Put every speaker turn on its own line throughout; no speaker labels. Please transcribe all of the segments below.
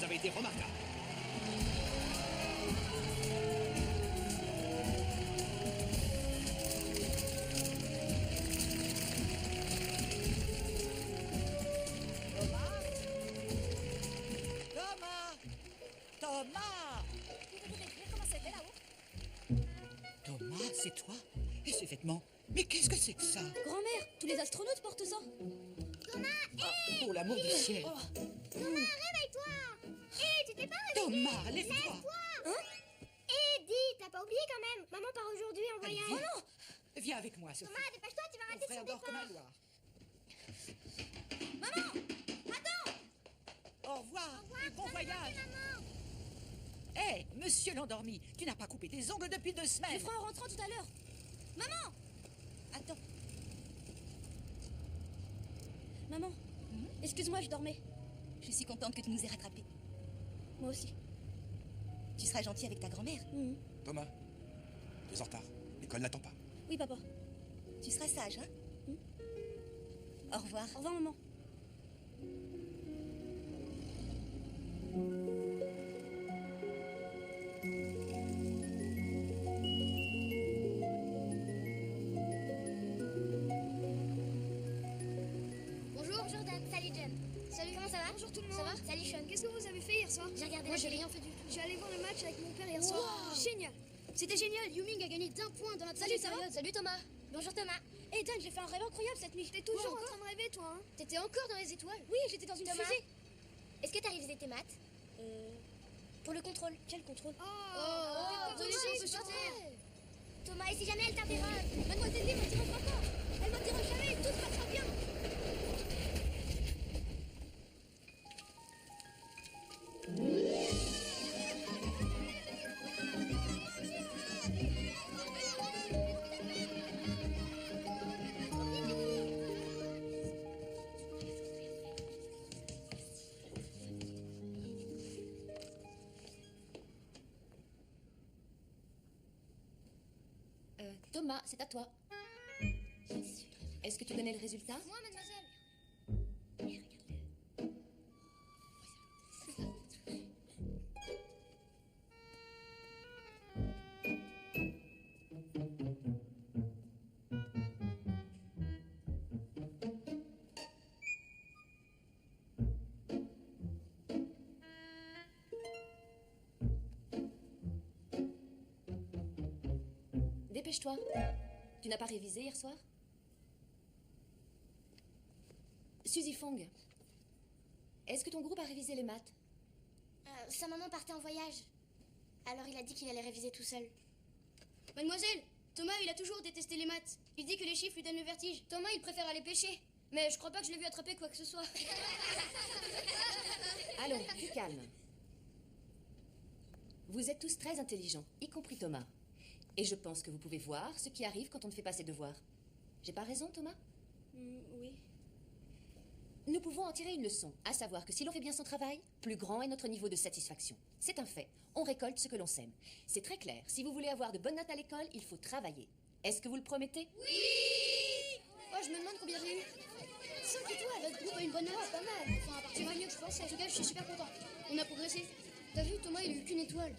avez été remarquable.
Thomas! Pouvez-vous décrire comment c'était là-haut? Thomas, c'est toi? Et ces vêtements? Mais qu'est-ce que c'est que ça?
Grand-mère, tous les astronautes portent ça.
Thomas, hé!
Pour l'amour du ciel!
Thomas, réveille-toi! Hé, tu t'es pas réveillé?
Thomas, lève-toi!
Hein?
Hé, dis, t'as pas oublié quand même? Maman part aujourd'hui en
Allez,
voyage.
viens. Viens avec moi, Sophie.
Thomas, dépêche-toi, tu vas
Mon
rater
frère
son
dort comme
départ.
un loir.
Maman! Attends!
Au revoir, et bon
tu vas
voyage!
rater maman.
Hé, monsieur l'endormi, tu n'as pas coupé tes ongles depuis 2
Je
semaines!
le ferai en rentrant tout à l'heure. Maman! Attends. Maman, excuse-moi, je dormais.
Je suis contente que tu nous aies rattrapés.
Moi aussi.
Tu seras gentil avec ta grand-mère.
Thomas, tu es en retard. L'école n'attend pas.
Oui, papa.
Tu seras sage, hein? Au revoir.
Au revoir, maman.
Bonjour. Bonjour, Dan. Salut, John. Salut, comment ça va? Bonjour tout le monde. Ça va? Salut, Sean.
Qu'est-ce que vous avez fait hier soir?
J'ai regardé
Moi,
la
j'ai
télé.
rien fait du tout. J'ai allé voir le match avec mon père hier soir. Génial. C'était génial. Yuming a gagné d'1 point dans la
Salut,
troisième
ça va?
période. Salut Thomas.
Bonjour, Thomas.
Hé, Dan, j'ai fait un rêve incroyable cette nuit.
T'es toujours en train de rêver, toi, hein? T'étais encore dans les étoiles.
Oui, j'étais dans une
Thomas.
fusée.
Est-ce que t'as révisé tes maths?
Pour le contrôle. Quel contrôle?
Oh,
vous
laissez
aussi,
un peu sur
c'est
terre.
Thomas, et si jamais elle t'interroge?
Mademoiselle Lee m'interroge encore. Elle m'interroge jamais, tout se passera bien.
Thomas, c'est à toi. Est-ce que tu connais le résultat?
Moi, mademoiselle.
Dépêche-toi. Tu n'as pas révisé hier soir? Suzy Fong, est-ce que ton groupe a révisé les maths?
Sa maman partait en voyage. Alors il a dit qu'il allait réviser tout seul.
Mademoiselle, Thomas, il a toujours détesté les maths. Il dit que les chiffres lui donnent le vertige. Thomas, il préfère aller pêcher. Mais je crois pas que je l'ai vu attraper quoi que ce soit.
Allons, du calme. Vous êtes tous très intelligents, y compris Thomas. Et je pense que vous pouvez voir ce qui arrive quand on ne fait pas ses devoirs. J'ai pas raison, Thomas?
Oui.
Nous pouvons en tirer une leçon, à savoir que si l'on fait bien son travail, plus grand est notre niveau de satisfaction. C'est un fait. On récolte ce que l'on sème. C'est très clair. Si vous voulez avoir de bonnes notes à l'école, il faut travailler. Est-ce que vous le promettez?
Oui. Oh, je me demande combien j'ai eu. 5 étoiles, notre groupe a une bonne note, c'est pas mal. Enfin, c'est pas mieux que je pensais. En tout cas, je suis super content. On a progressé. T'as vu, Thomas, il a eu qu'une étoile.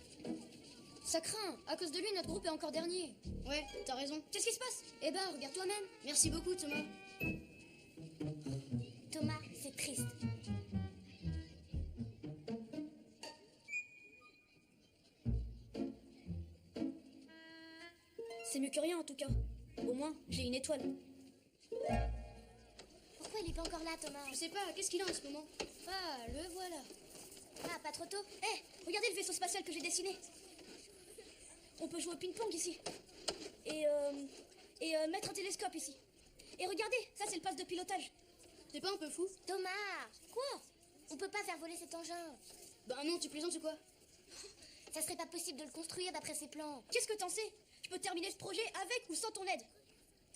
Ça craint. À cause de lui, notre groupe est encore dernier. Ouais, t'as raison. Qu'est-ce qui se passe? Eh ben, regarde toi-même. Merci beaucoup, Thomas.
Thomas, c'est triste.
C'est mieux que rien en tout cas. Au moins, j'ai une étoile.
Pourquoi il est pas encore là, Thomas?
Je sais pas, qu'est-ce qu'il a en ce moment? Ah, le voilà.
Ah, pas trop tôt?
Hé, regardez le vaisseau spatial que j'ai dessiné. On peut jouer au ping-pong ici. Et mettre un télescope ici. Et regardez, ça c'est le passe de pilotage.
T'es pas un peu fou?
Thomas!
Quoi?
On peut pas faire voler cet engin.
Bah non, tu plaisantes ou quoi?
Ça serait pas possible de le construire d'après ses plans.
Qu'est-ce que t'en sais? Je peux terminer ce projet avec ou sans ton aide.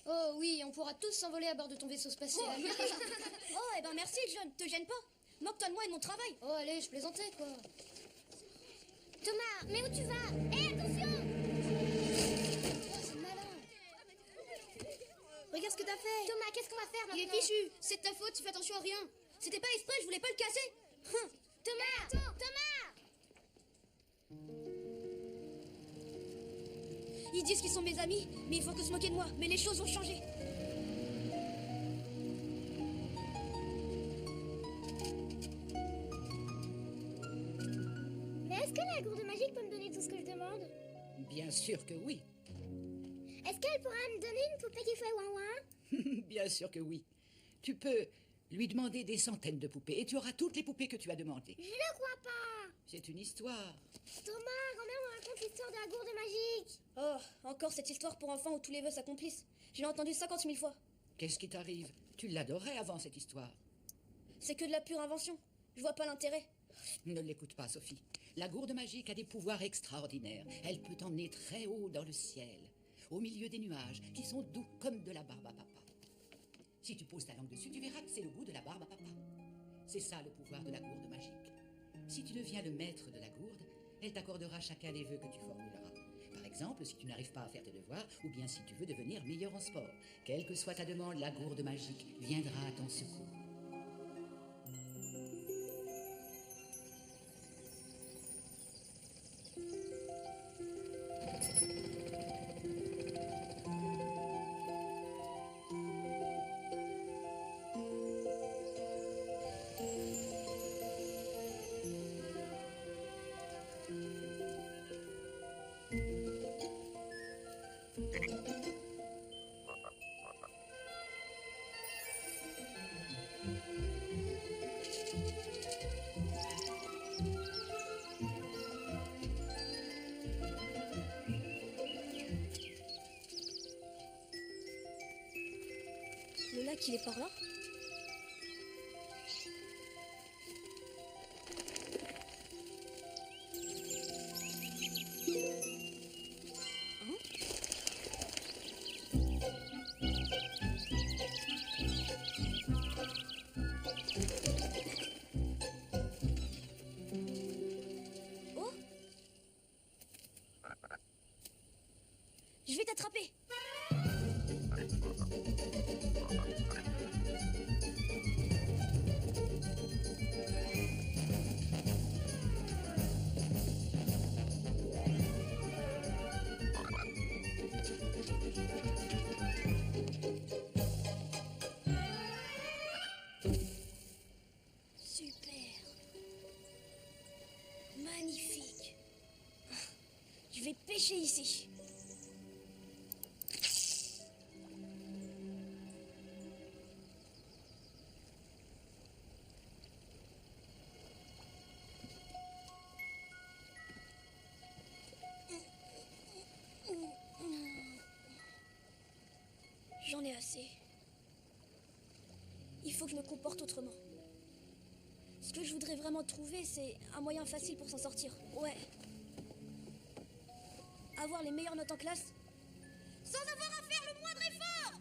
Oh oui, on pourra tous s'envoler à bord de ton vaisseau spatial.
Oh, eh ben merci John, te gêne pas. Moque-toi de moi et de mon travail.
Oh allez, je plaisantais quoi.
Thomas, mais où tu vas? Hé, attention!
Oh, c'est malin.
Regarde ce que t'as fait.
Thomas, qu'est-ce qu'on va faire
Il est
maintenant?
fichu, c'est de ta faute, tu fais attention à rien.
C'était pas exprès, je voulais pas le casser.
Thomas! Thomas!
Ils disent qu'ils sont mes amis, mais ils font que se moquer de moi. Mais les choses ont changé.
Mais est-ce que la gourde magique peut me donner tout ce que je demande?
Bien sûr que oui.
Est-ce qu'elle pourra me donner une poupée qui fait ouin-ouin?
Bien sûr que oui. Tu peux lui demander des centaines de poupées et tu auras toutes les poupées que tu as demandées.
Je ne crois pas.
C'est une histoire.
Thomas, grand-mère me raconte l'histoire de la gourde magique.
Oh, encore cette histoire pour enfants où tous les vœux s'accomplissent. Je l'ai entendue 50 000 fois.
Qu'est-ce qui t'arrive? Tu l'adorais avant cette histoire.
C'est que de la pure invention. Je vois pas l'intérêt.
Ne l'écoute pas, Sophie. La gourde magique a des pouvoirs extraordinaires. Elle peut t'emmener très haut dans le ciel, au milieu des nuages, qui sont doux comme de la barbe à papa. Si tu poses ta langue dessus, tu verras que c'est le goût de la barbe à papa. C'est ça le pouvoir de la gourde magique. Si tu deviens le maître de la gourde, elle t'accordera chacun des vœux que tu formuleras. Par exemple, si tu n'arrives pas à faire tes devoirs, ou bien si tu veux devenir meilleur en sport. Quelle que soit ta demande, la gourde magique viendra à ton secours.
Le lac, il est par là. Oh! Je vais t'attraper. Super. Magnifique. Je vais pêcher ici. J'en ai assez. Il faut que je me comporte autrement. Ce que je voudrais vraiment trouver, c'est un moyen facile pour s'en sortir. Ouais. Avoir les meilleures notes en classe, sans avoir à faire le moindre effort.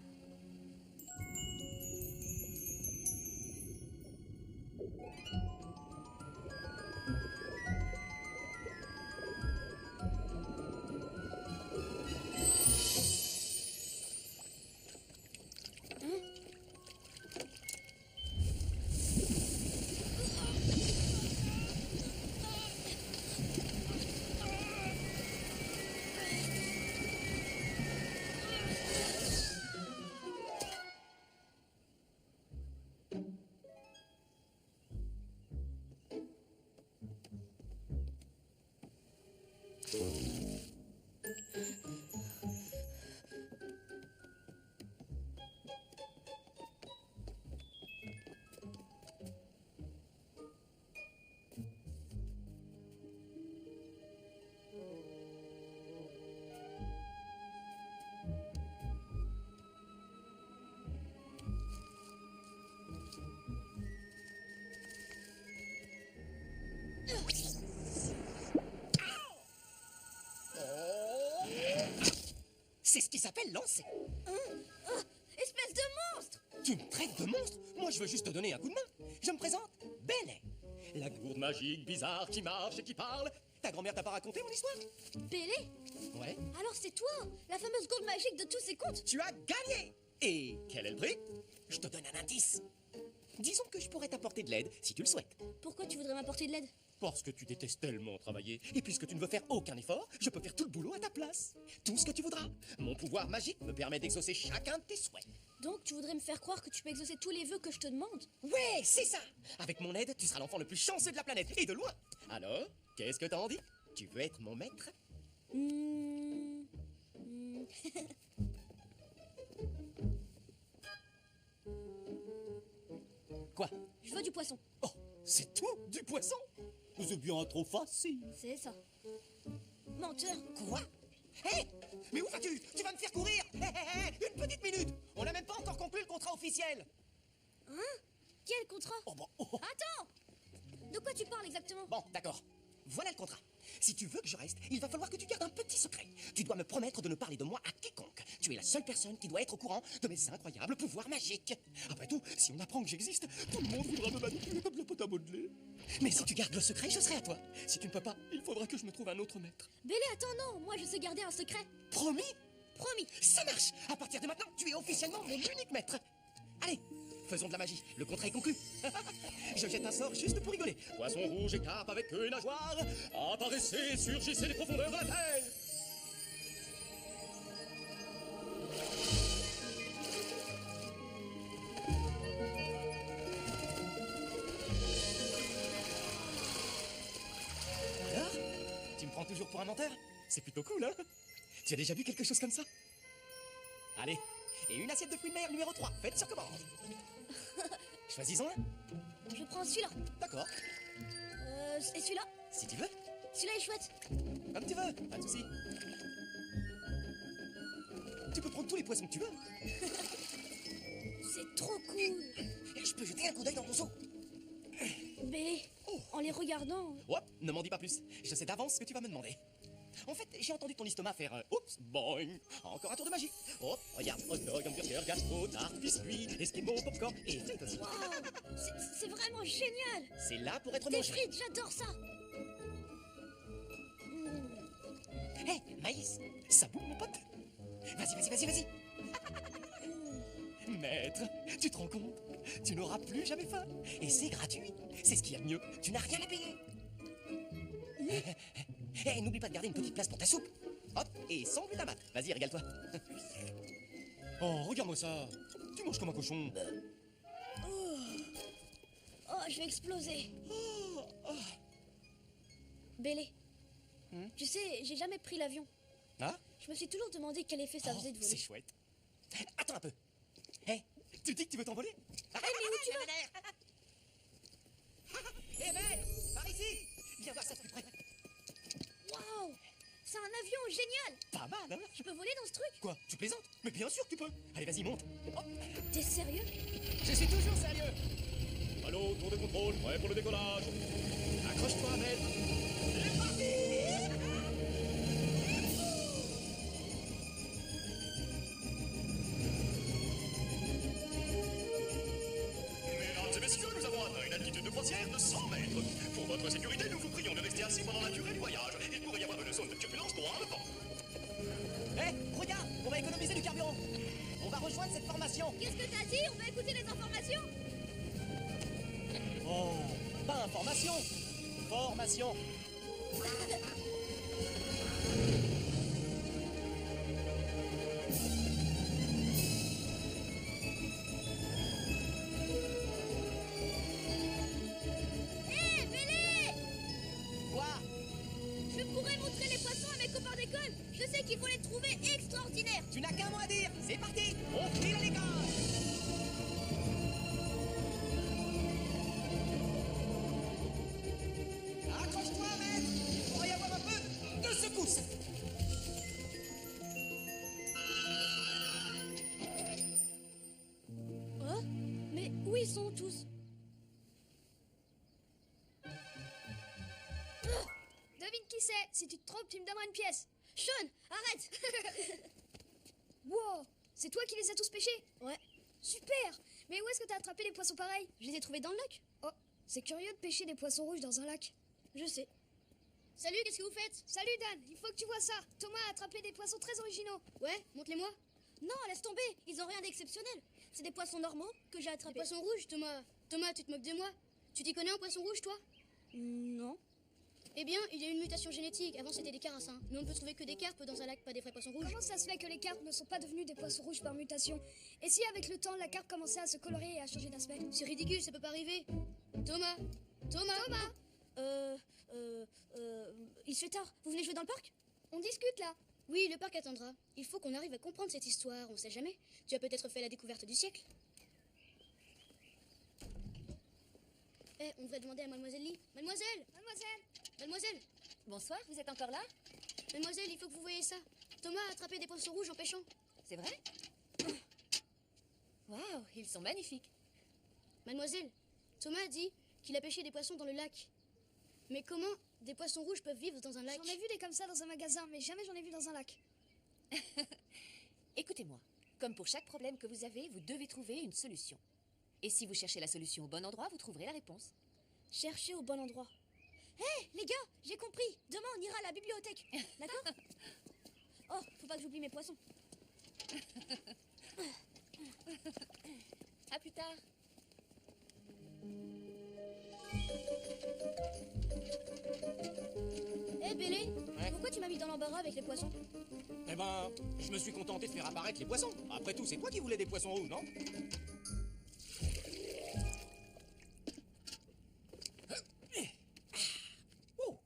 C'est ce qui s'appelle lancer.
Espèce de monstre!
Tu me traites de monstre? Moi, je veux juste te donner un coup de main. Je me présente, Bellet. La gourde magique bizarre qui marche et qui parle. Ta grand-mère t'a pas raconté mon histoire?
Bélé?
Ouais.
Alors c'est toi, la fameuse gourde magique de tous ces contes?
Tu as gagné. Et quel est le prix? Je te donne un indice. Disons que je pourrais t'apporter de l'aide si tu le souhaites.
Pourquoi tu voudrais m'apporter de l'aide?
Parce que tu détestes tellement travailler. Et puisque tu ne veux faire aucun effort, je peux faire tout le boulot à ta place. Tout ce que tu voudras. Mon pouvoir magique me permet d'exaucer chacun de tes souhaits.
Donc tu voudrais me faire croire que tu peux exaucer tous les vœux que je te demande?
Ouais, c'est ça. Avec mon aide, tu seras l'enfant le plus chanceux de la planète. Et de loin. Alors, qu'est-ce que t'en dis? Tu veux être mon maître? Quoi?
Je veux du poisson.
Oh, c'est tout? Du poisson? C'est bien trop facile.
C'est ça. Menteur.
Quoi? Hé! Mais où vas-tu? Tu vas me faire courir! Une petite minute! On n'a même pas encore conclu le contrat officiel!
Hein? Quel contrat?
Oh bon, oh.
Attends! De quoi tu parles exactement?
Bon, d'accord. Voilà le contrat. Si tu veux que je reste, il va falloir que tu gardes un petit secret. Tu dois me promettre de ne parler de moi à quiconque. Tu es la seule personne qui doit être au courant de mes incroyables pouvoirs magiques. Après tout, si on apprend que j'existe, tout le monde voudra me manipuler comme la pâte à modeler. Mais si tu gardes le secret, je serai à toi. Si tu ne peux pas, il faudra que je me trouve un autre maître.
Bélé, attends, non! Moi, je sais garder un secret.
Promis?
Promis!
Ça marche! À partir de maintenant, tu es officiellement mon unique maître. Allez, faisons de la magie. Le contrat est conclu. Je jette un sort juste pour rigoler. Poisson rouge et carpe avec queue et nageoire, apparaissez, surgissez les profondeurs de la terre. Alors, tu me prends toujours pour un menteur? C'est plutôt cool, hein? Tu as déjà vu quelque chose comme ça? Allez, et une assiette de fruits de mer numéro 3, faite sur commande. Choisis-en un.
Je prends celui-là.
D'accord,
Et celui-là?
si tu veux.
Celui-là est chouette.
Comme tu veux, pas de soucis. Tu peux prendre tous les poissons que tu veux.
C'est trop cool.
Et je peux jeter un coup d'œil dans ton seau.
Bélé, en les regardant...
Hop, ne m'en dis pas plus. Je sais d'avance ce que tu vas me demander. En fait, j'ai entendu ton estomac faire un oups, boing. Encore un tour de magie. Hop, regarde, hot dog, hamburger, gastro, tarte, biscuit, esquimau, popcorn et frites aussi.
Waouh! C'est vraiment génial!
C'est là pour être
Des
mangé.
frites, j'adore ça!
Hé, maïs, ça boue mon pote. Vas-y. Maître, tu te rends compte? Tu n'auras plus jamais faim. Et c'est gratuit. C'est ce qu'il y a de mieux. Tu n'as rien à payer. Hé, n'oublie pas de garder une petite place pour ta soupe. Hop, et sans glutamate. Vas-y, régale-toi. Oh, regarde-moi ça. Tu manges comme un cochon.
Oh, je vais exploser! Bélé, tu sais, j'ai jamais pris l'avion.
Ah,
Je me suis toujours demandé quel effet ça faisait de
c'est
voler.
chouette. Attends un peu. Hé, tu dis que tu veux t'envoler?
mais où tu vas?
Hé, mec, par ici. Viens voir ça de plus près.
Waouh! C'est un avion génial!
Pas mal, hein?
Je peux voler dans ce truc?
Quoi, tu plaisantes? Mais bien sûr que tu peux. Allez, vas-y, monte. Hop.
T'es sérieux?
Je suis toujours sérieux. Allô, tour de contrôle, prêt pour le décollage. Accroche-toi, maître. C'est parti. Mesdames et messieurs, nous avons atteint une altitude de croisière de 100 mètres. Pour votre sécurité, nous vous prions de rester assis pendant la durée du voyage. Il pourrait y avoir une zone de turbulence droit devant. Hé, regarde, on va économiser du carburant. On va rejoindre cette formation.
Qu'est-ce que t'as dit? On va écouter les informations?
Oh, pas information, formation.
Hé, Bélé!
Quoi?
Je pourrais montrer les poissons à mes copains d'école. Je sais qu'ils vont les trouver extraordinaires.
Tu n'as qu'un mot à dire. C'est parti. On file à l'école. Accroche-toi, maître. Il pourrait y avoir un peu de secousse.
Oh? Mais où ils sont tous?
Devine qui c'est. Si tu te trompes, tu me donneras une pièce.
Sean, arrête!
Wow, c'est toi qui les as tous pêchés?
Ouais,
Super. Mais où est-ce que t'as attrapé des poissons pareils?
je les ai trouvés dans le lac.
Oh, c'est curieux de pêcher des poissons rouges dans un lac.
Je sais.
Salut, qu'est-ce que vous faites? Salut Dan, il faut que tu vois ça. Thomas a attrapé des poissons très originaux. Ouais, montre-les-moi.
Non, laisse tomber. Ils ont rien d'exceptionnel. C'est des poissons normaux que j'ai
Des
attrapés.
poissons rouges, Thomas. Thomas, tu te moques de moi? Tu t'y connais en poisson rouge, toi?
Non.
Eh bien, il y a une mutation génétique. Avant, c'était des carassins. Mais on ne peut trouver que des carpes dans un lac, pas des vrais poissons rouges.
Comment ça se fait que les carpes ne sont pas devenues des poissons rouges par mutation? Et si avec le temps, la carpe commençait à se colorer et à changer d'aspect?
C'est ridicule, ça peut pas arriver. Thomas Thomas
Il se fait tard. Vous venez jouer dans le parc?
On discute là. Oui, le parc attendra. Il faut qu'on arrive à comprendre cette histoire, on sait jamais. Tu as peut-être fait la découverte du siècle. Eh, on devrait demander à Mademoiselle Lee. Mademoiselle
Bonsoir, vous êtes encore là?
Mademoiselle, il faut que vous voyez ça. Thomas a attrapé des poissons rouges en pêchant.
C'est vrai? Waouh, ils sont magnifiques.
Mademoiselle, Thomas a dit qu'il a pêché des poissons dans le lac. Mais comment des poissons rouges peuvent vivre dans un lac?
J'en ai vu des comme ça dans un magasin, mais jamais j'en ai vu dans un lac.
Écoutez-moi, comme pour chaque problème que vous avez, vous devez trouver une solution. Et si vous cherchez la solution au bon endroit, vous trouverez la réponse.
Cherchez au bon endroit. Hé, les gars, j'ai compris. Demain, on ira à la bibliothèque. D'accord? Oh, faut pas que j'oublie mes poissons.
À plus tard.
Hé, Bélé,
Ouais.
pourquoi tu m'as mis dans l'embarras avec les poissons?
Eh ben, je me suis contenté de faire apparaître les poissons. Après tout, c'est toi qui voulais des poissons rouges, non? Oh,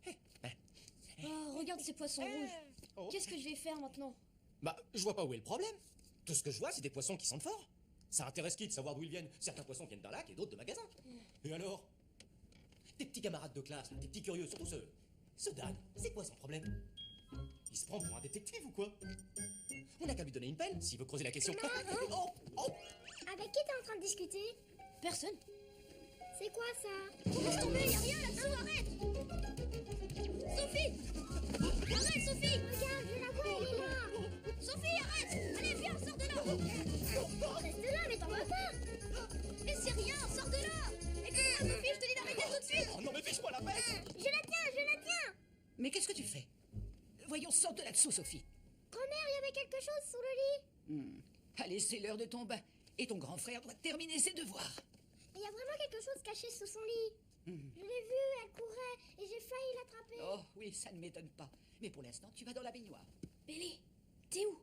Oh, regarde ces poissons rouges.
oh.
Qu'est-ce que je vais faire maintenant?
Bah, je vois pas où est le problème. Tout ce que je vois, c'est des poissons qui sentent fort. Ça intéresse qui de savoir d'où ils viennent? Certains poissons viennent d'un lac et d'autres de magasins. Et alors? Tes petits camarades de classe, là, tes petits curieux, surtout ceux. Ce Dan, c'est quoi son problème? Il se prend pour un détective ou quoi? On n'a qu'à lui donner une pelle s'il veut creuser la question. Oh, oh.
Avec qui t'es en train de discuter?
Personne.
C'est quoi ça?
Laisse tomber, y'a rien là-dessous, arrête! Sophie! Arrête, Sophie!
Regarde, je la vois, elle est là.
Sophie, arrête! Allez, viens, sors de là!
Reste là, mais t'en vas pas.
Mais c'est rien, sors de là! Écoute-moi, Sophie, je te dis d'arrêter tout de suite!
Oh non, mais fiche-moi la paix!
Je la tiens.
Mais qu'est-ce que tu fais? Voyons, sors de là-dessous, Sophie.
Grand-mère, il y avait quelque chose sous le lit.
Allez, c'est l'heure de ton bain. Et ton grand frère doit terminer ses devoirs.
Il y a vraiment quelque chose caché sous son lit. Je l'ai vue, elle courait et j'ai failli l'attraper.
Oh oui, ça ne m'étonne pas. Mais pour l'instant, tu vas dans la baignoire.
Bélé, t'es où?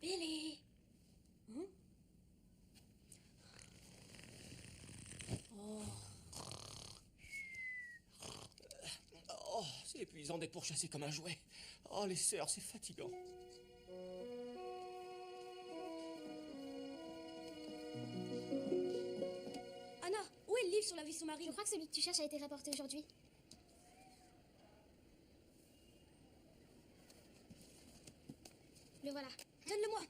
Bélé!
Oh, c'est épuisant d'être pourchassé comme un jouet. Oh, les sœurs, c'est fatigant.
Anna, où est le livre sur la vie
Je
sous-marine?
crois que celui que tu cherches a été rapporté aujourd'hui. Le voilà.
Donne-le-moi!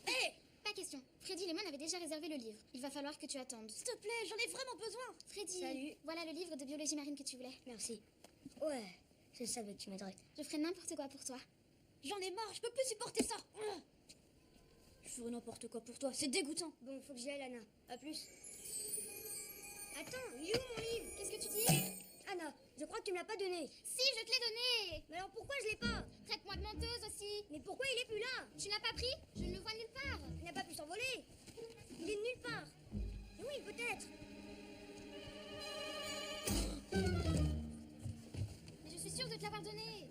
Hé!
Pas question. Freddy Lemon avait déjà réservé le livre. Il va falloir que tu attendes.
S'il te plaît, j'en ai vraiment besoin!
Freddy,
Salut.
voilà le livre de biologie marine que tu voulais.
Merci. Ouais, je savais que tu m'aiderais.
Je ferai n'importe quoi pour toi.
J'en ai marre, je peux plus supporter ça! Je ferai n'importe quoi pour toi, c'est dégoûtant. Bon, faut que j'y aille, Anna. À plus. Attends, il est où mon livre?
Qu'est-ce que tu dis?
Anna, je crois que tu me l'as pas donné.
Si, je te l'ai donné.
Mais alors pourquoi je l'ai pas?
Traite-moi de menteuse aussi.
Mais pourquoi il est plus là?
Tu n'as pas pris? Je ne le vois nulle part.
Il n'a pas pu s'envoler. Il est nulle part. Mais oui, peut-être.
Mais je suis sûre de te l'avoir donné.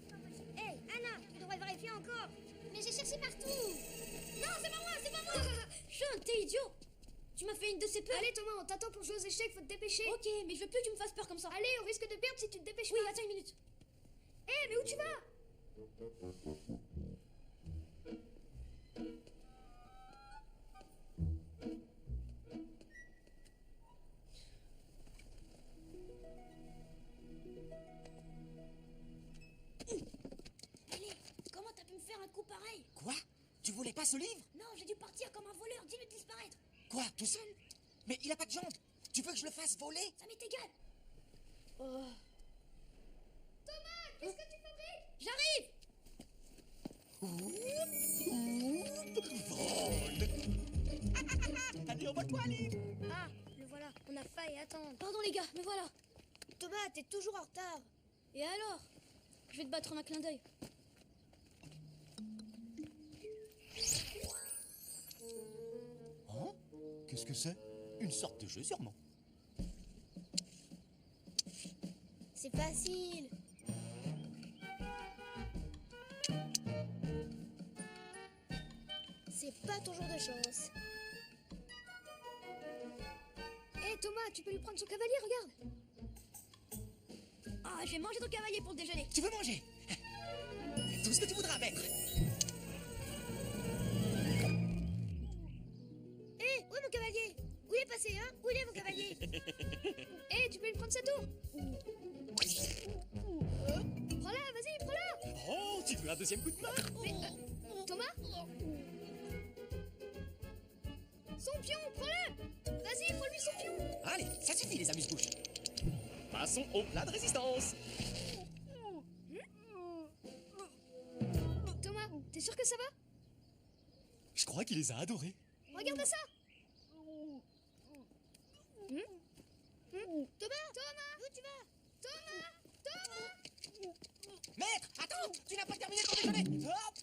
Hé, Anna, tu devrais vérifier encore.
Mais j'ai cherché partout.
Non, c'est pas moi, c'est pas moi. Sean, t'es idiot. Tu m'as fait une de ces peurs. Allez, Thomas, on t'attend pour jouer aux échecs, faut te dépêcher. Ok, mais je veux plus que tu me fasses peur comme ça. Allez, on risque de perdre si tu te dépêches pas. Oui, attends une minute. Hé, mais où tu vas? Allez, comment t'as pu me faire un coup pareil?
Quoi? Tu voulais pas ce livre?
Non, j'ai dû partir comme un voleur, dis-lui de disparaître.
Quoi, tout seul? Mais il a pas de jambes. Tu veux que je le fasse voler?
Ça m'est égal. Oh.
Thomas, qu'est-ce que tu fabriques?
J'arrive.
Allez, envole-toi, livre!
Ah, le voilà, on a failli attendre. Pardon les gars, me voilà. Thomas, t'es toujours en retard. Et alors? Je vais te battre en un clin d'œil.
Hein? Qu'est-ce que c'est? Une sorte de jeu, sûrement.
C'est facile. C'est pas ton jour de chance. Hé Thomas, tu peux lui prendre son cavalier, regarde.
Ah, je vais manger ton cavalier pour le déjeuner.
Tu veux manger? Tout ce que tu voudras, maître.
Hé, où est mon cavalier? Où il est passé, hein? Où il est mon cavalier? Hé, tu peux lui prendre sa tour? Prends-la, vas-y, prends-la.
Oh, tu veux un deuxième coup de main?
Mais, Thomas? Son pion, prends-le. Vas-y, prends-lui son pion.
Allez, ça suffit les amuse-bouches. Passons au plat de résistance.
Thomas, t'es sûr que ça va?
Je crois qu'il les a adorés.
Regarde ça. Thomas, où tu vas? Thomas.
Maître, attends, tu n'as pas terminé ton déjeuner. Hop.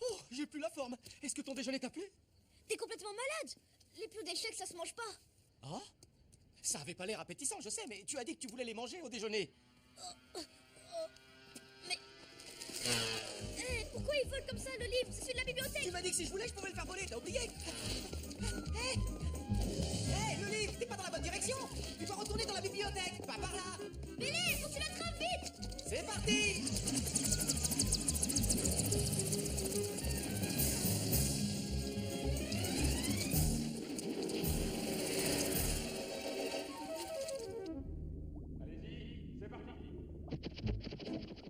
Oh, j'ai plus la forme. Est-ce que ton déjeuner t'a plu?
T'es complètement malade. Les pions d'échecs, ça se mange pas.
Ah? Ça avait pas l'air appétissant, je sais, mais tu as dit que tu voulais les manger au déjeuner.
Mais... pourquoi il vole comme ça, le livre? C'est celui de la bibliothèque.
Tu m'as dit que si je voulais, je pouvais le faire voler, t'as oublié? Hé, le livre, t'es pas dans la bonne direction. Tu dois retourner dans la bibliothèque, pas par là.
Billy, faut que tu l'attrapes vite.
C'est parti.
Allez-y, c'est parti.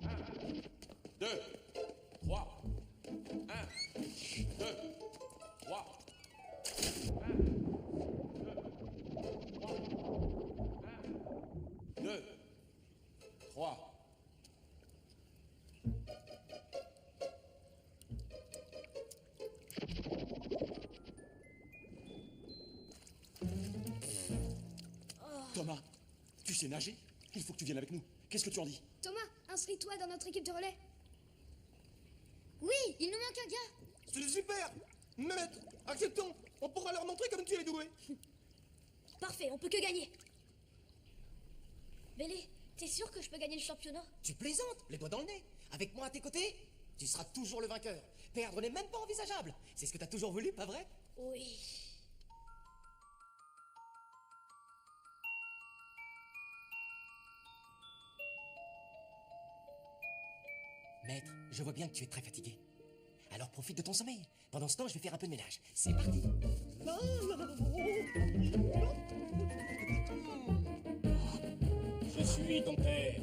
1, 2, 3. 1, 2, 3. 1, 2, 3. 1, 2, 3.
Thomas, tu sais nager? Il faut que tu viennes avec nous. Qu'est-ce que tu en dis?
Thomas, inscris-toi dans notre équipe de relais.
Oui, il nous manque un gars.
C'est super. Maître, acceptons. On pourra leur montrer comme tu es doué.
Parfait, on peut que gagner. Billy, t'es sûr que je peux gagner le championnat?
Tu plaisantes, les doigts dans le nez. Avec moi à tes côtés, tu seras toujours le vainqueur. Perdre n'est même pas envisageable. C'est ce que t'as toujours voulu, pas vrai?
Oui.
Maître, je vois bien que tu es très fatigué. Alors profite de ton sommeil. Pendant ce temps, je vais faire un peu de ménage. C'est parti.
Je suis ton père.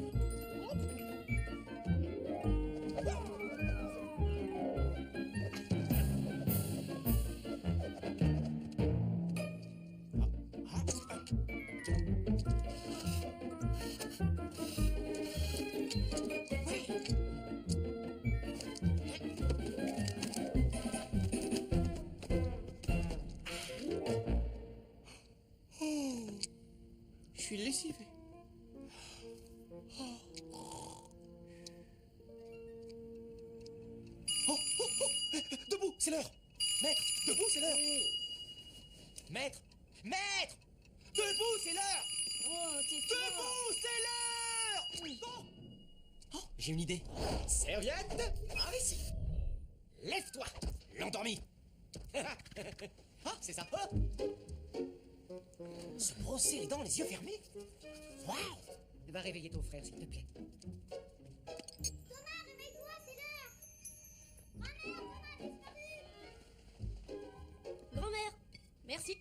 Je suis lessivé. Debout, c'est l'heure. Maître, debout, c'est l'heure. Maître, maître, debout, c'est l'heure.
Oh, t'es
Debout, c'est l'heure. Bon. Oh, j'ai une idée. Serviette, par ici. Lève-toi, l'endormi. Ah, c'est ça. Oh. Se brosser les dents, les yeux fermés. Waouh.
Va réveiller ton frère, s'il te plaît.
Thomas, réveille-toi, c'est l'heure. Grand-mère, Thomas a disparu.
Grand-mère, merci.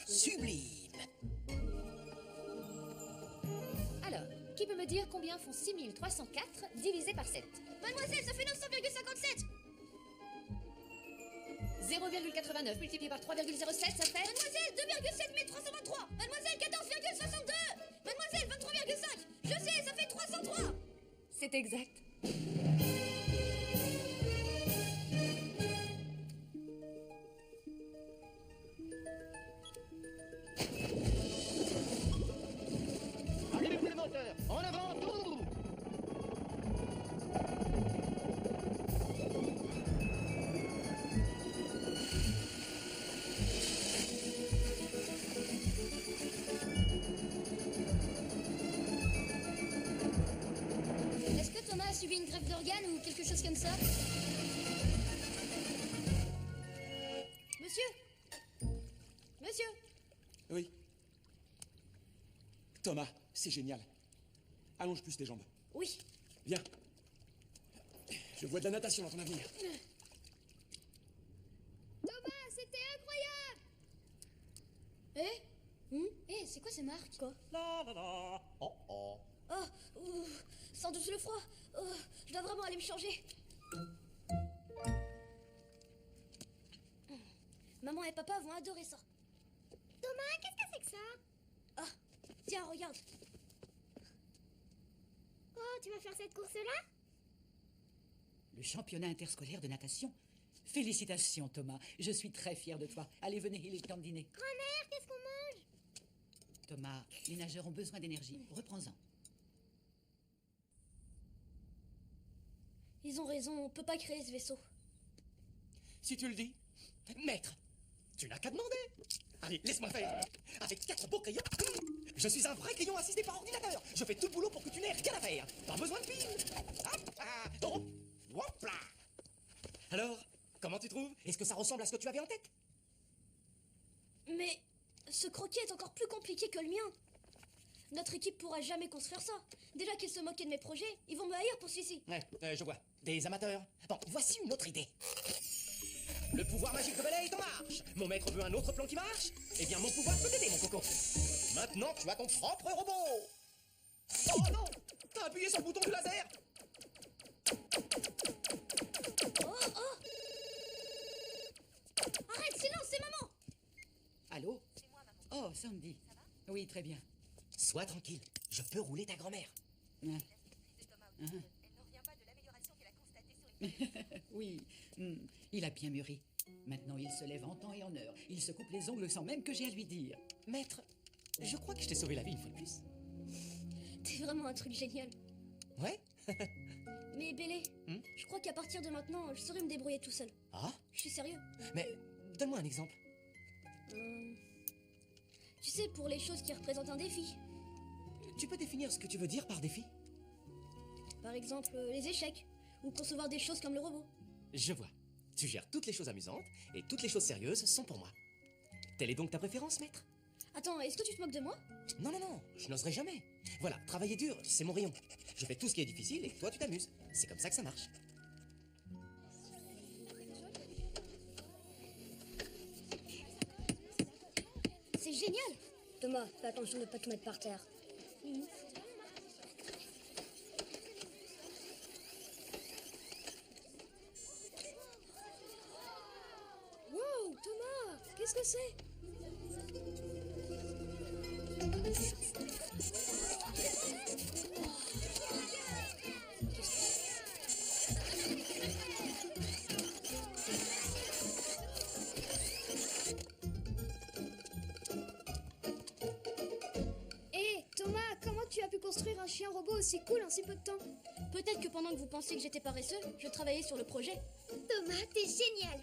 Sublime.
Alors, qui peut me dire combien font 6304 divisé par 7?
Mademoiselle, ça fait 900,57.
0,89 multiplié par 3,07, ça fait...
Mademoiselle, 2,7323. Mademoiselle, 14,62. Mademoiselle, 23,5. Je sais, ça fait 303.
C'est exact.
quelque chose comme ça. Monsieur? Monsieur?
Oui. Thomas, c'est génial. Allonge plus tes jambes.
Oui.
Viens. Je vois de la natation dans ton avenir.
Thomas, c'était incroyable.
C'est quoi ces marques? Quoi?
La la la. Oh oh.
Sans doute le froid. Je dois vraiment aller me changer. Maman et papa vont adorer ça.
Thomas, qu'est-ce que c'est que ça?
Tiens, regarde.
Oh, tu vas faire cette course-là?
Le championnat interscolaire de natation. Félicitations, Thomas. Je suis très fière de toi. Allez, venez, il est temps de dîner.
Grand-mère, qu'est-ce qu'on mange?
Thomas, les nageurs ont besoin d'énergie. Reprends-en.
Ils ont raison, on peut pas créer ce vaisseau.
Si tu le dis. Maître, tu n'as qu'à demander. Allez, laisse-moi faire. Avec 4 beaux crayons. Je suis un vrai crayon assisté par ordinateur. Je fais tout le boulot pour que tu n'aies rien à faire. Pas besoin de pile. Hop, oh, hop là. Alors, comment tu trouves? Est-ce que ça ressemble à ce que tu avais en tête?
Mais ce croquis est encore plus compliqué que le mien. Notre équipe pourra jamais construire ça. Déjà qu'ils se moquaient de mes projets, ils vont me haïr pour celui-ci.
Ouais, je vois. Des amateurs. Bon, voici une autre idée. Le pouvoir magique de Bella est en marche. Mon maître veut un autre plan qui marche. Eh bien, mon pouvoir peut t'aider, mon coco. Maintenant, tu as ton propre robot. Oh non! T'as appuyé sur le bouton du laser.
Arrête, silence, c'est maman.
Allô? Oh, Sandy. Oui, très bien.
Sois tranquille. Je peux rouler ta grand-mère.
Hein?
Elle n'en revient pas de l'amélioration qu'elle a constatée sur une...
Oui, il a bien mûri. Maintenant, il se lève en temps et en heure. Il se coupe les ongles sans même que j'ai à lui dire.
Maître, je crois que je t'ai sauvé la vie une fois de plus.
T'es vraiment un truc génial.
Ouais?
Mais Bélé, je crois qu'à partir de maintenant, je saurai me débrouiller tout seul.
Ah?
Je suis sérieux.
Mais donne-moi un exemple.
Tu sais, pour les choses qui représentent un défi.
Tu peux définir ce que tu veux dire par défi?
Par exemple, les échecs. Ou concevoir des choses comme le robot.
Je vois. Tu gères toutes les choses amusantes et toutes les choses sérieuses sont pour moi. Telle est donc ta préférence, maître?
Attends, est-ce que tu te moques de moi?
Non, non, non, je n'oserais jamais. Voilà, travailler dur, c'est mon rayon. Je fais tout ce qui est difficile et toi tu t'amuses. C'est comme ça que ça marche.
C'est génial!
Thomas, fais attention de ne pas te mettre par terre.
Wow, Thomas! Qu'est-ce que c'est?
Thomas, comment tu as pu construire un chien robot aussi cool en si peu de temps?
Peut-être que pendant que vous pensiez que j'étais paresseux, je travaillais sur le projet.
Thomas, t'es génial.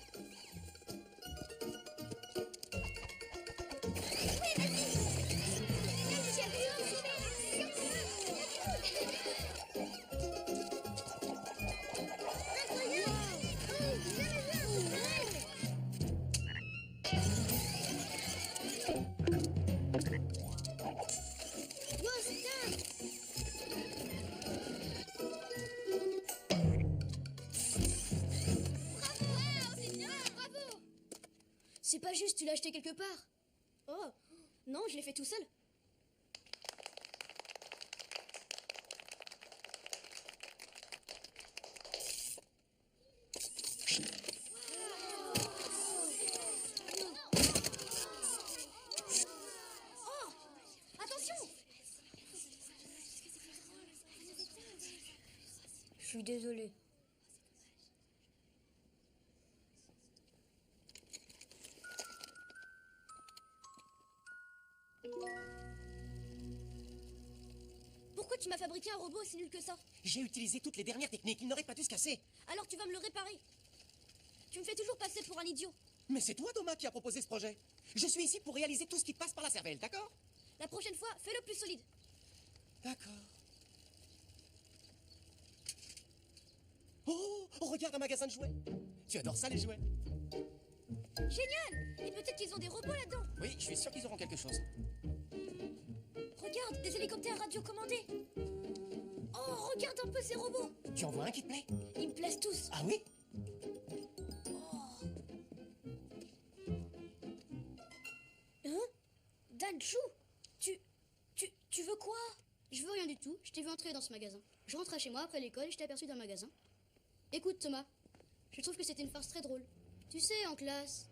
C'est pas juste, tu l'as acheté quelque part. Oh, non, je l'ai fait tout seul. Oh, attention!
Je suis désolée.
Pourquoi tu m'as fabriqué un robot aussi nul que ça?
J'ai utilisé toutes les dernières techniques, il n'aurait pas dû se casser.
Alors tu vas me le réparer. Tu me fais toujours passer pour un idiot.
Mais c'est toi, Thomas, qui a proposé ce projet. Je suis ici pour réaliser tout ce qui te passe par la cervelle, d'accord?
La prochaine fois, fais-le plus solide.
D'accord. Oh, regarde un magasin de jouets. Tu adores ça, les jouets?
Génial! Et peut-être qu'ils ont des robots là-dedans.
Oui, je suis sûr qu'ils auront quelque chose.
Regarde, des hélicoptères radiocommandés. Oh, regarde un peu ces robots.
Tu en vois un qui te plaît?
Ils me plaisent tous.
Ah oui?
Hein? Danchou, tu veux quoi?
Je veux rien du tout, je t'ai vu entrer dans ce magasin. Je rentrais chez moi après l'école et je t'ai aperçu dans le magasin. Écoute Thomas, je trouve que c'était une farce très drôle. Tu sais, en classe...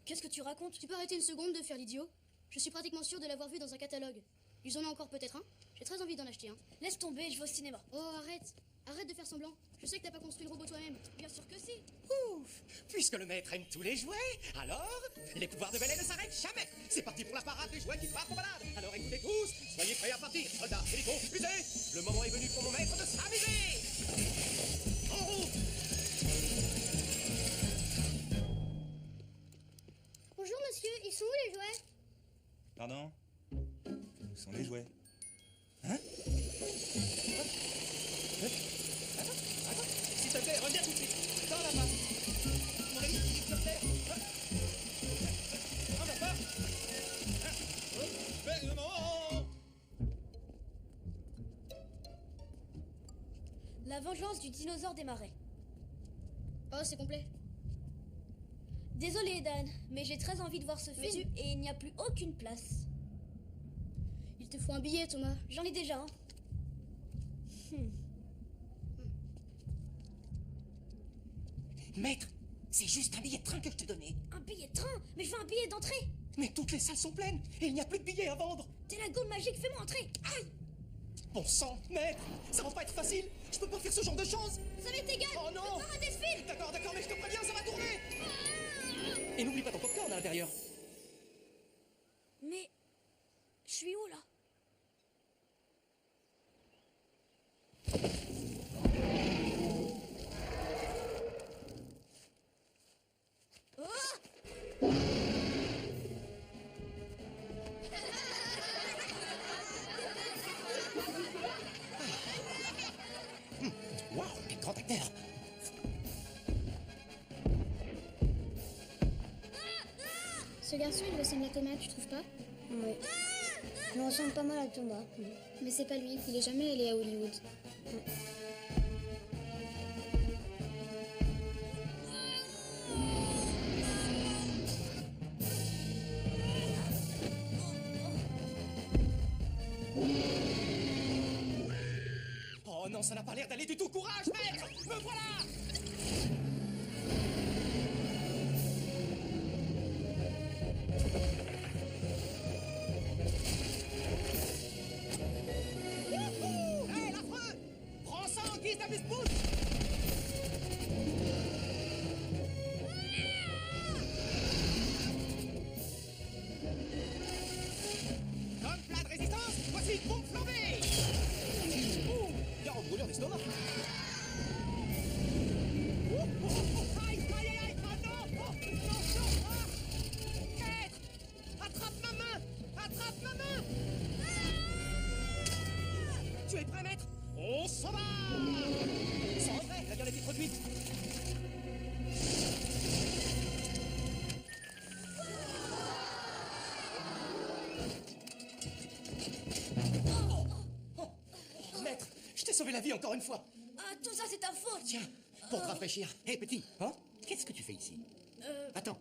Qu'est-ce que tu racontes?
Tu peux arrêter une seconde de faire l'idiot? Je suis pratiquement sûre de l'avoir vu dans un catalogue. Ils en ont encore peut-être un? J'ai très envie d'en acheter un.
Laisse tomber, je vais au cinéma.
Oh, arrête! Arrête de faire semblant. Je sais que t'as pas construit le robot toi-même.
Bien sûr que si.
Ouf! Puisque le maître aime tous les jouets, alors les pouvoirs de Belle ne s'arrêtent jamais. C'est parti pour la parade des jouets qui partent en balade. Alors écoutez tous, soyez prêts à partir. Soldats, hélicos, fusées. Le moment est venu pour mon maître de s'amuser. En route!
Bonjour monsieur, ils sont où les jouets?
Pardon? Où sont les jouets? Hein?
Attends, s'il te plaît, reviens tout de suite. Dans la main. Mon ami, hélicoptère. On va pas.
La vengeance du dinosaure des marais.
Oh, c'est complet.
Désolé Dan, mais j'ai très envie de voir ce film et il n'y a plus aucune place.
Il te faut un billet, Thomas.
J'en ai déjà un.
Maître, c'est juste un billet de train que je t'ai donné.
Un billet de train? Mais je veux un billet d'entrée.
Mais toutes les salles sont pleines et il n'y a plus de billets à vendre.
T'es la gomme magique, fais-moi entrer.
Aïe! Bon sang, maître, ça va pas être facile. Je peux pas faire ce genre de choses.
Ça m'est égal.
Oh non!
Je peux pas rater ce film.
D'accord, mais je te préviens, ça va tourner. Et n'oublie pas ton popcorn à l'intérieur.
Mais je suis où là?
Waouh, quel grand acteur.
Ce garçon, il ressemble à Thomas, tu trouves pas?
Oui.
Il ressemble pas mal à Thomas.
Mais c'est pas lui, il est jamais allé à Hollywood.
Oh non, ça n'a pas l'air d'aller du tout. Courage, maître. Me voilà. Hé, l'affreux! Prends ça en guise d'amuse-bouche! Comme plat de résistance, voici une pompe flambée! Ouh, bien en brûlure d'estomac! Aïe, aïe, aïe, aïe! Ah non! Oh, non, non! Ah! Maître! Attrape ma main! Attrape ma main! Tu es prêt, maître? On s'en va! Sans regret, elle a bien été produite. Oh, maître, je t'ai sauvé la vie encore une fois.
Ah, tout ça c'est ta faute.
Tiens, pour te rafraîchir. Hé, petit, hein? Qu'est-ce que tu fais ici? Attends.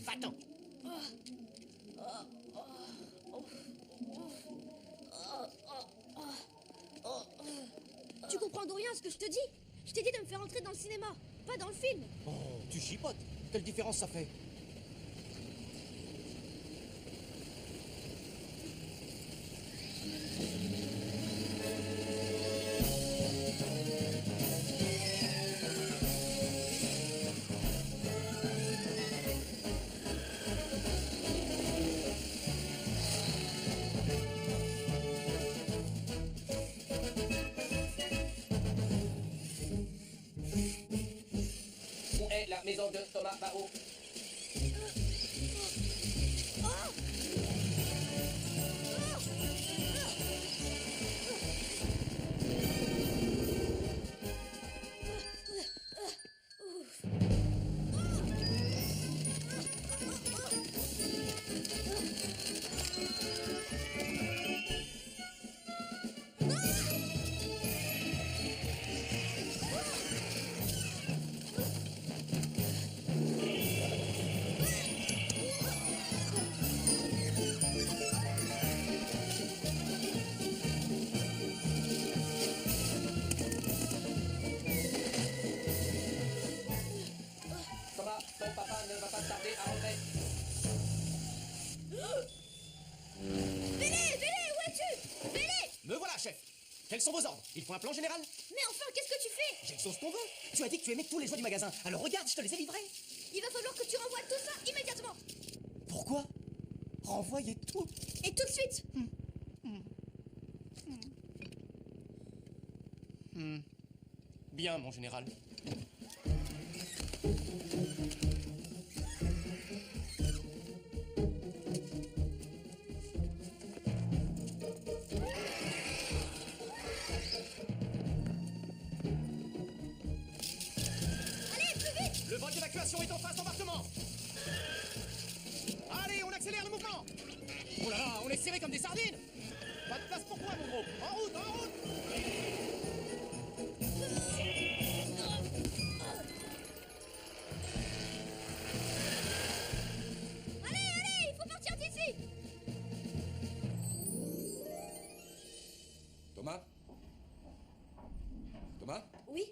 Va-t'en.
Tu comprends de rien à ce que je te dis? Je t'ai dit de me faire entrer dans le cinéma, pas dans le film.
Oh, tu chipotes. Quelle différence ça fait? Où est la maison de Thomas Bao? Quels sont vos ordres? Il faut un plan général?
Mais enfin, qu'est-ce que tu fais?
J'exauce ton vœu. Tu as dit que tu aimais tous les jouets du magasin. Alors regarde, je te les ai livrés.
Il va falloir que tu renvoies tout ça immédiatement.
Pourquoi? Renvoyer tout.
Et tout de suite.
Bien, mon général.
Allez, plus vite.
Le vol d'évacuation est en phase d'embarquement. Allez, on accélère le mouvement. Oh là là, on est serré comme des sardines. Pas de place pour toi, mon gros. En route, en route.
Allez, il faut partir d'ici.
Thomas? Thomas?
Oui.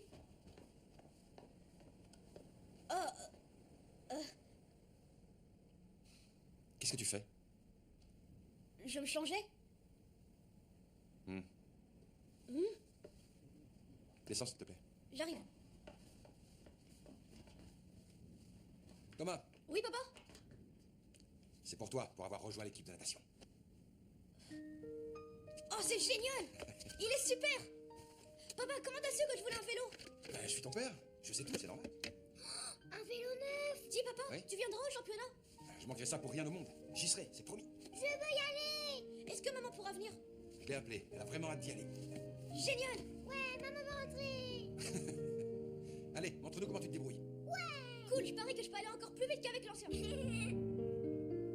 Qu'est-ce que tu fais?
Je me changeais.
Descends, s'il te plaît.
J'arrive.
Thomas,
Oui, papa.
c'est pour toi, pour avoir rejoint l'équipe de natation.
Oh, c'est génial. Il est super. Papa, comment t'as su que je voulais un vélo?
Ben, je suis ton père. Je sais tout, c'est normal.
Un vélo neuf.
Dis, papa,
Oui.
tu viendras au championnat?
Je manquerai ça pour rien au monde. J'y serai, c'est promis.
Je veux y aller.
Est-ce que maman pourra venir?
Je l'ai appelée, elle a vraiment hâte d'y aller.
Génial.
Ouais, maman va rentrer.
Allez, montre-nous comment tu te débrouilles.
Cool, je parie que je peux aller encore plus vite qu'avec l'ancien.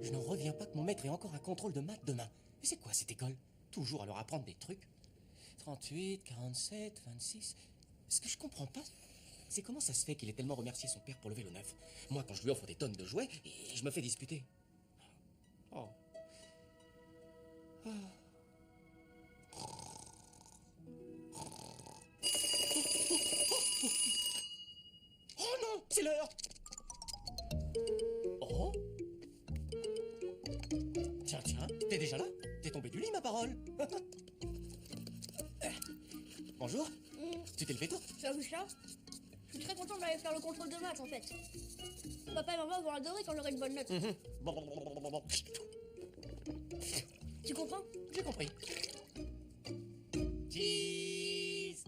Je n'en reviens pas que mon maître ait encore un contrôle de maths demain. Mais c'est quoi cette école? Toujours à leur apprendre des trucs. 38, 47, 26... Ce que je comprends pas, c'est comment ça se fait qu'il ait tellement remercié son père pour le vélo neuf. Moi, quand je lui offre des tonnes de jouets, et je me fais disputer. Oh. Ah. Oh non, c'est l'heure. Oh. Tiens, t'es déjà là? T'es tombé du lit, ma parole. Bonjour. Tu t'es levé tôt?
Tu as vu ça? Je suis très content d'aller faire le contrôle de maths en fait. Papa et maman vont adorer quand j'aurai une bonne note. Tu comprends?
J'ai compris. Cheese.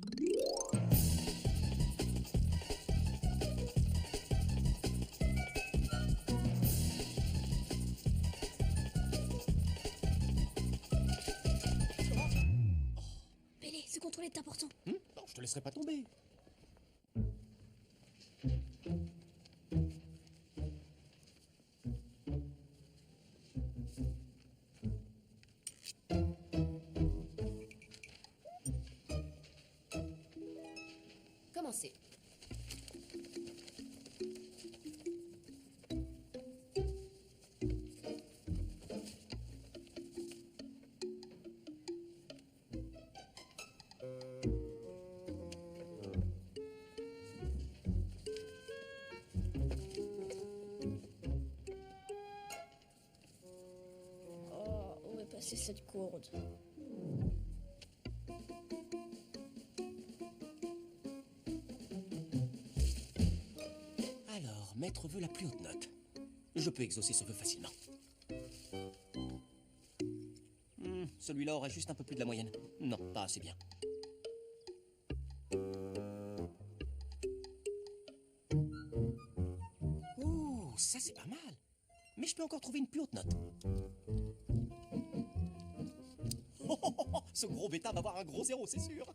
Pélé, ce contrôle est important.
Non, je te laisserai pas tomber.
Commencez.
Oh, où est passée cette courde?
Alors, maître veut la plus haute note. Je peux exaucer ce vœu facilement. Celui-là aurait juste un peu plus de la moyenne. Non, pas assez bien. Oh, ça c'est pas mal. Mais je peux encore trouver une plus haute note. Ce gros bêta va avoir un gros zéro, c'est sûr.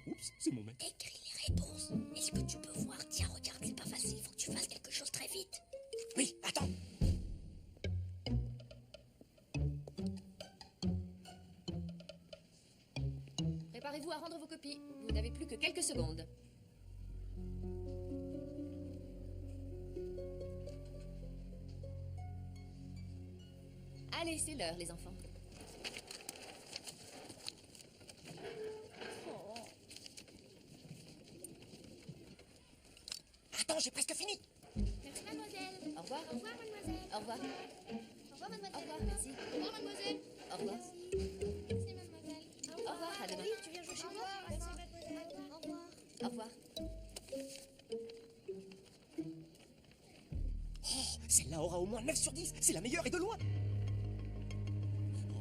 Oups, c'est mon maître.
Écris les réponses. Est-ce que tu peux voir? Tiens, regarde, c'est pas facile. Faut que tu fasses quelque chose très vite.
Oui, attends.
Préparez-vous à rendre vos copies. Vous n'avez plus que quelques secondes. Allez, c'est l'heure, les enfants.
Attends, j'ai presque fini.
Merci, mademoiselle.
Au revoir.
Au revoir, mademoiselle.
Au revoir.
Au revoir,
Au
mademoiselle.
revoir, merci.
Au revoir, mademoiselle.
Au revoir.
Merci, mademoiselle.
Au revoir, à demain.
Oui, tu viens jouer chez
9 sur 10, c'est la meilleure et de loin.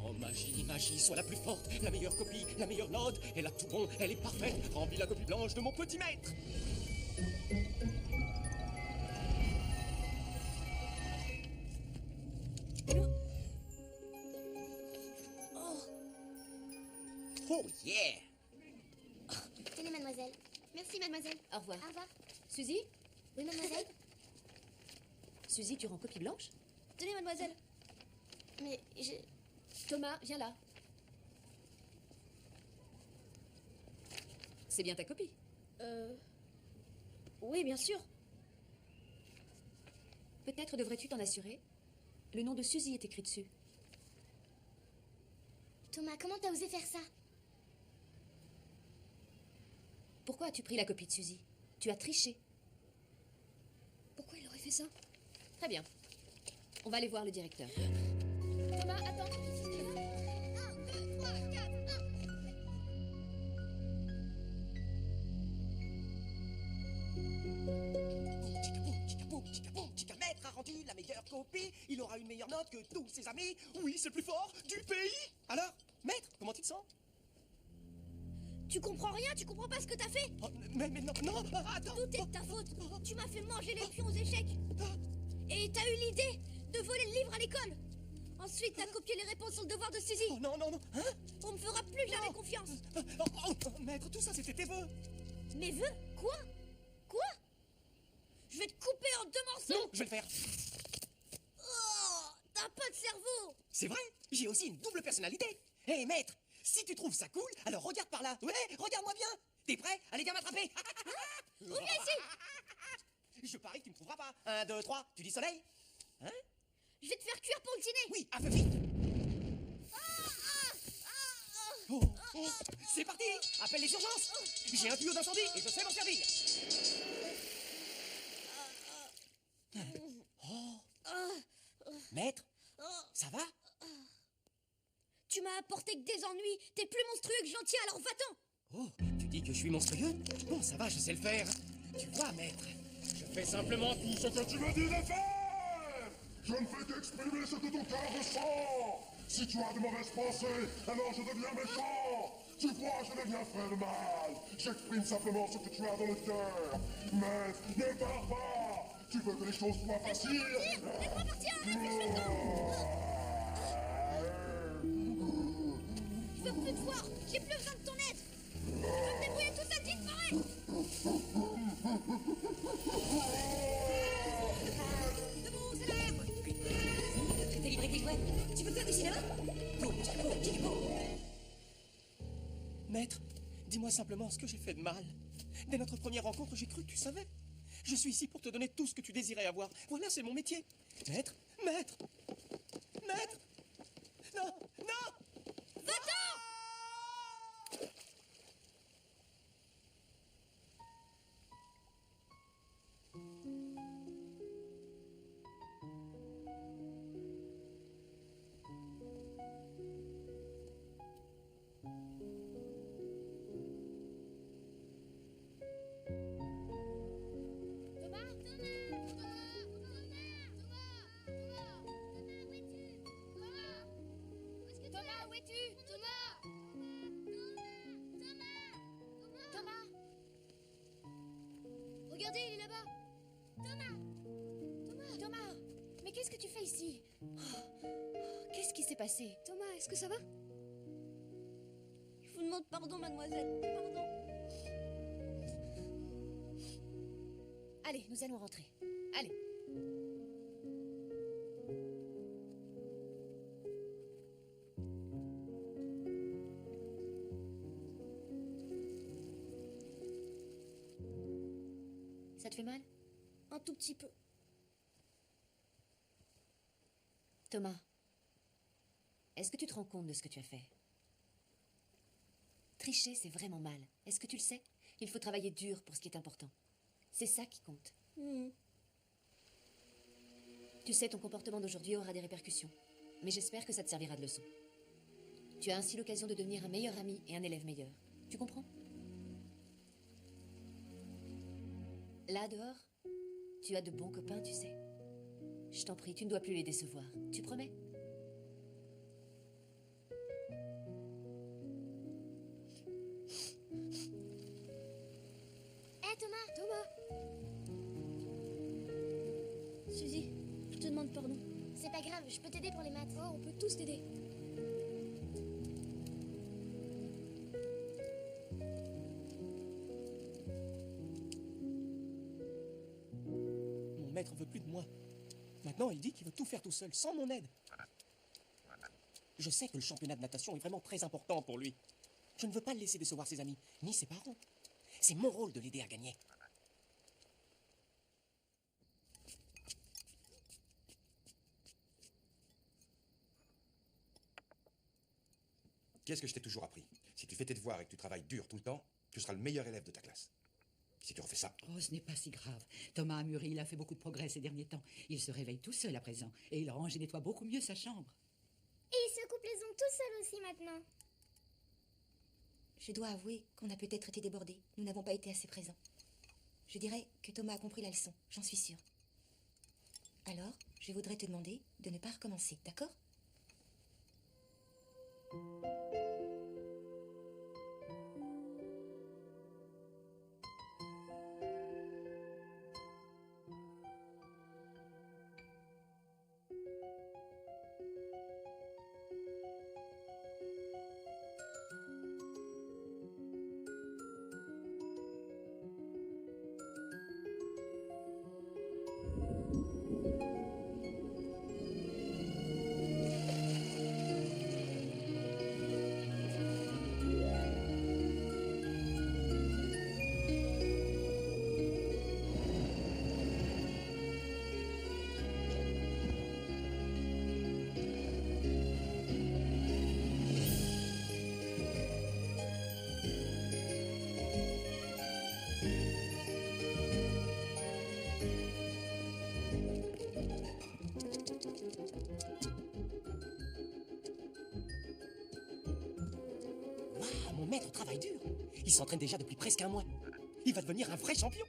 Oh, magie, magie, sois la plus forte, la meilleure copie, la meilleure note. Elle a tout bon, elle est parfaite. Remplis la copie blanche de mon petit maître. Oh yeah!
Tenez, mademoiselle. Merci, mademoiselle.
Au revoir.
Au revoir.
Suzy?
Oui, mademoiselle.
Suzy, tu rends copie blanche?
Tenez, mademoiselle.
Mais j'ai...
Thomas, viens là. C'est bien ta copie?
Oui, bien sûr.
Peut-être devrais-tu t'en assurer? Le nom de Suzy est écrit dessus.
Thomas, comment t'as osé faire ça?
Pourquoi as-tu pris la copie de Suzy? Tu as triché.
Pourquoi il aurait fait ça?
Très bien. On va aller voir le directeur.
Thomas, attends.
1, 2, 3, 4,
1. Maître a rendu la meilleure copie. Il aura une meilleure note que tous ses amis. Oui, c'est le plus fort du pays. Alors, maître, comment tu te sens?
Tu comprends rien, tu comprends pas ce que t'as fait.
Oh, mais non, non, attends.
Tout est de ta faute. Tu m'as fait manger les pions aux échecs. Et t'as eu l'idée de voler le livre à l'école. Ensuite, t'as copié les réponses sur le devoir de Suzy.
Oh non, non, non. Hein?
On me fera plus jamais confiance.
Maître, tout ça, c'était tes vœux.
Mes vœux? Quoi? Quoi? Je vais te couper en 2 morceaux.
Non, je vais le faire.
Oh, t'as pas de cerveau.
C'est vrai, j'ai aussi une double personnalité. Hé, maître, si tu trouves ça cool, alors regarde par là. Ouais, regarde-moi bien. T'es prêt? Allez, viens m'attraper.
Reviens ici.
Je parie que tu ne trouveras pas. 1, 2, 3, tu dis soleil? Hein?
Je vais te faire cuire pour le dîner.
Oui, un peu vite. Oh, oh, c'est parti. Appelle les urgences. J'ai un tuyau d'incendie et je sais m'en servir. Oh. Maître, ça va?
Tu m'as apporté que des ennuis. T'es plus monstrueux que gentil, alors va-t'en.
Oh, tu dis que je suis monstrueux? Bon, ça va, je sais le faire. Tu vois, maître, je fais simplement tout ce que tu me dis de faire.
Je ne fais qu'exprimer ce que ton cœur ressent. Si tu as de mauvaises pensées, alors je deviens méchant. Tu crois, je deviens frère de mal. J'exprime simplement ce que tu as dans le cœur. Mais ne pars pas. Tu veux que les choses soient faciles.
Laisse-moi partir, arrête, je fais Je veux plus te voir. J'ai plus besoin de ton aide. Je peux me débrouiller tout seul, disparaît. Debout, c'est l'heure.
T'es livré tes jouets. Tu veux faire du cinéma?
Maître, dis-moi simplement ce que j'ai fait de mal. Dès notre première rencontre, j'ai cru que tu savais. Je suis ici pour te donner tout ce que tu désirais avoir. Voilà, c'est mon métier. Maître, maître, maître. Non, non.
Va-t'en. Regardez, il est là-bas.
Thomas, mais qu'est-ce que tu fais ici? Qu'est-ce qui s'est passé?
Thomas, est-ce que ça va? Je vous demande pardon, mademoiselle. Pardon.
Allez, nous allons rentrer. Allez. Ça te fait mal?
Un tout petit peu.
Thomas, est-ce que tu te rends compte de ce que tu as fait? Tricher, c'est vraiment mal. Est-ce que tu le sais? Il faut travailler dur pour ce qui est important. C'est ça qui compte. Tu sais, ton comportement d'aujourd'hui aura des répercussions. Mais j'espère que ça te servira de leçon. Tu as ainsi l'occasion de devenir un meilleur ami et un élève meilleur. Tu comprends? Là, dehors, tu as de bons copains, tu sais. Je t'en prie, tu ne dois plus les décevoir. Tu promets?
Hé Thomas!
Thomas! Suzy, je te demande pardon.
C'est pas grave, je peux t'aider pour les maths.
Oh, on peut tous t'aider.
Mon maître veut plus de moi. Maintenant, il dit qu'il veut tout faire tout seul, sans mon aide. Je sais que le championnat de natation est vraiment très important pour lui. Je ne veux pas le laisser décevoir ses amis, ni ses parents. C'est mon rôle de l'aider à gagner.
Qu'est-ce que je t'ai toujours appris? Si tu fais tes devoirs et que tu travailles dur tout le temps, tu seras le meilleur élève de ta classe. Si tu refais ça...
Oh, ce n'est pas si grave. Thomas a mûri, il a fait beaucoup de progrès ces derniers temps. Il se réveille tout seul à présent. Et il range et nettoie beaucoup mieux sa chambre.
Et il se coupe les ongles tout seul aussi maintenant.
Je dois avouer qu'on a peut-être été débordés. Nous n'avons pas été assez présents. Je dirais que Thomas a compris la leçon, j'en suis sûre. Alors, je voudrais te demander de ne pas recommencer, d'accord?
Waouh, mon maître travaille dur. Il s'entraîne déjà depuis presque un mois. Il va devenir un vrai champion.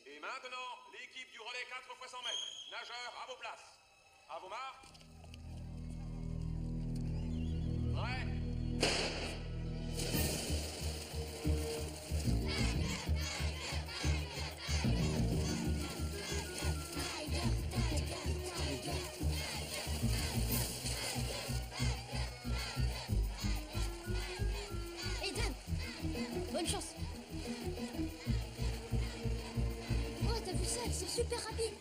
Et maintenant, l'équipe du relais 4 x 100 mètres. Nageurs, à vos places. À vos marques. Prêt?
Hey Dan, bonne chance. Oh, t'as vu ça? Ils sont super rapides.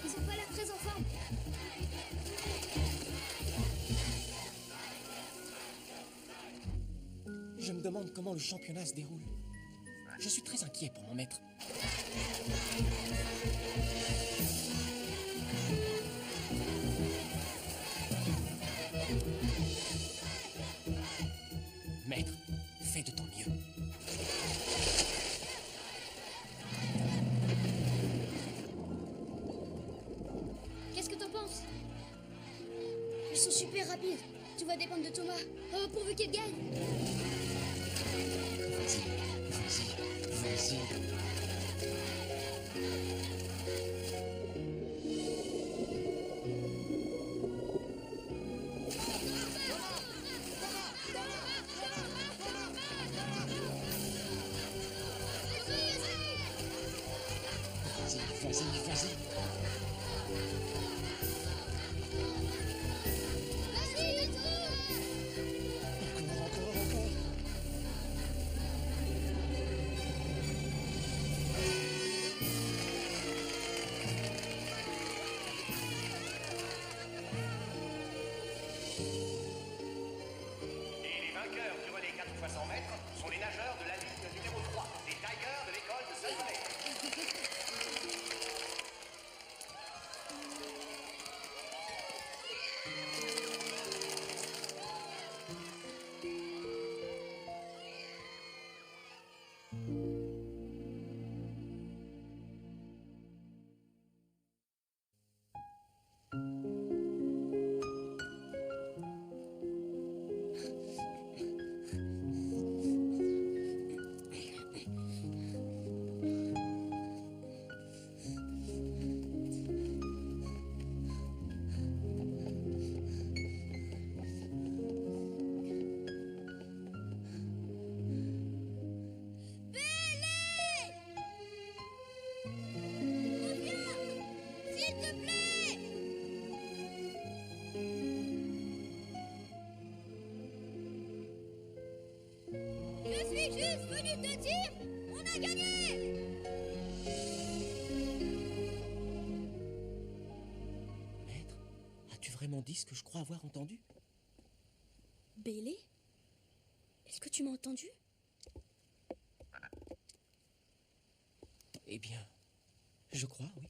Ils ont pas l'air très en forme.
Je me demande comment le championnat se déroule. Je suis très inquiet pour mon maître. Maître, fais de ton mieux.
Qu'est-ce que t'en penses? Ils sont super rapides. Tout va dépendre de Thomas. Oh, pourvu qu'il gagne.
Vas-y. Vas-y. Encore.
Et les vainqueurs du relais 4 x 100 mètres sont les nageurs de la ligne numéro 3, les Tigers de l'école de Saint-Bonnet.
juste venu te dire, on a gagné!
Maître, as-tu vraiment dit ce que je crois avoir entendu?
Bailey? Est-ce que tu m'as entendu?
Eh bien, je crois, oui.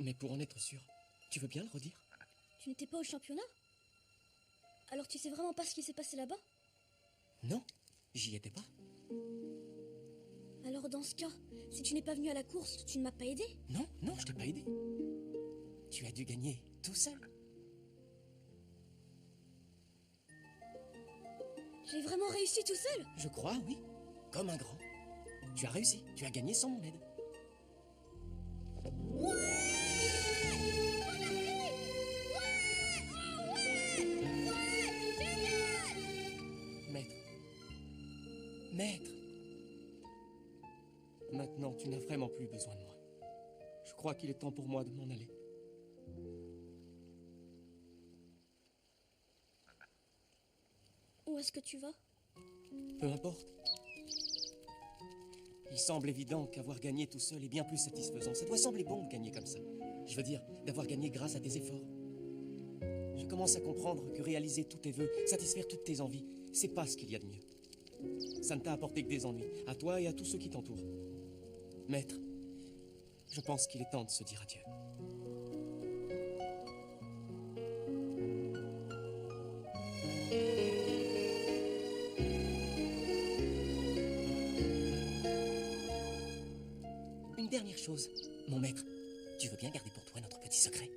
Mais pour en être sûr, tu veux bien le redire?
Tu n'étais pas au championnat? Alors tu sais vraiment pas ce qui s'est passé là-bas?
Non, j'y étais pas.
Alors dans ce cas, si tu n'es pas venu à la course, tu ne m'as pas aidé?
Non, non, je t'ai pas aidé. Tu as dû gagner tout seul.
J'ai vraiment réussi tout seul?
Je crois, oui. Comme un grand. Tu as réussi, tu as gagné sans mon aide. Maître. Maître. Maintenant, tu n'as vraiment plus besoin de moi. Je crois qu'il est temps pour moi de m'en aller.
Où est-ce que tu vas?
Peu importe. Il semble évident qu'avoir gagné tout seul est bien plus satisfaisant. Ça doit sembler bon de gagner comme ça. Je veux dire, d'avoir gagné grâce à tes efforts. Je commence à comprendre que réaliser tous tes vœux, satisfaire toutes tes envies, c'est pas ce qu'il y a de mieux. Ça ne t'a apporté que des ennuis, à toi et à tous ceux qui t'entourent. Maître, je pense qu'il est temps de se dire adieu. Une dernière chose, mon maître. Tu veux bien garder pour toi notre petit secret?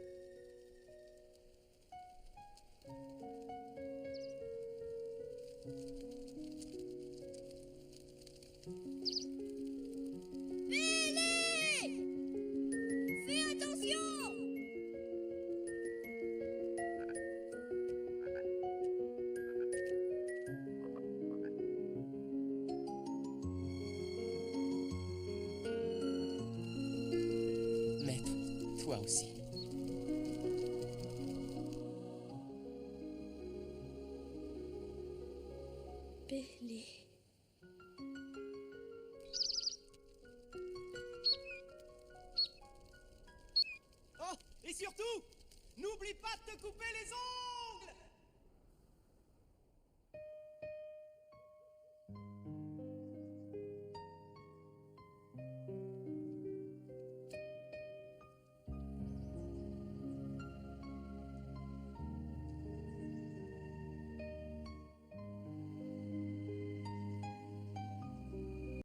Toi aussi.
Bailey.
Oh, et surtout, n'oublie pas de te couper les ongles!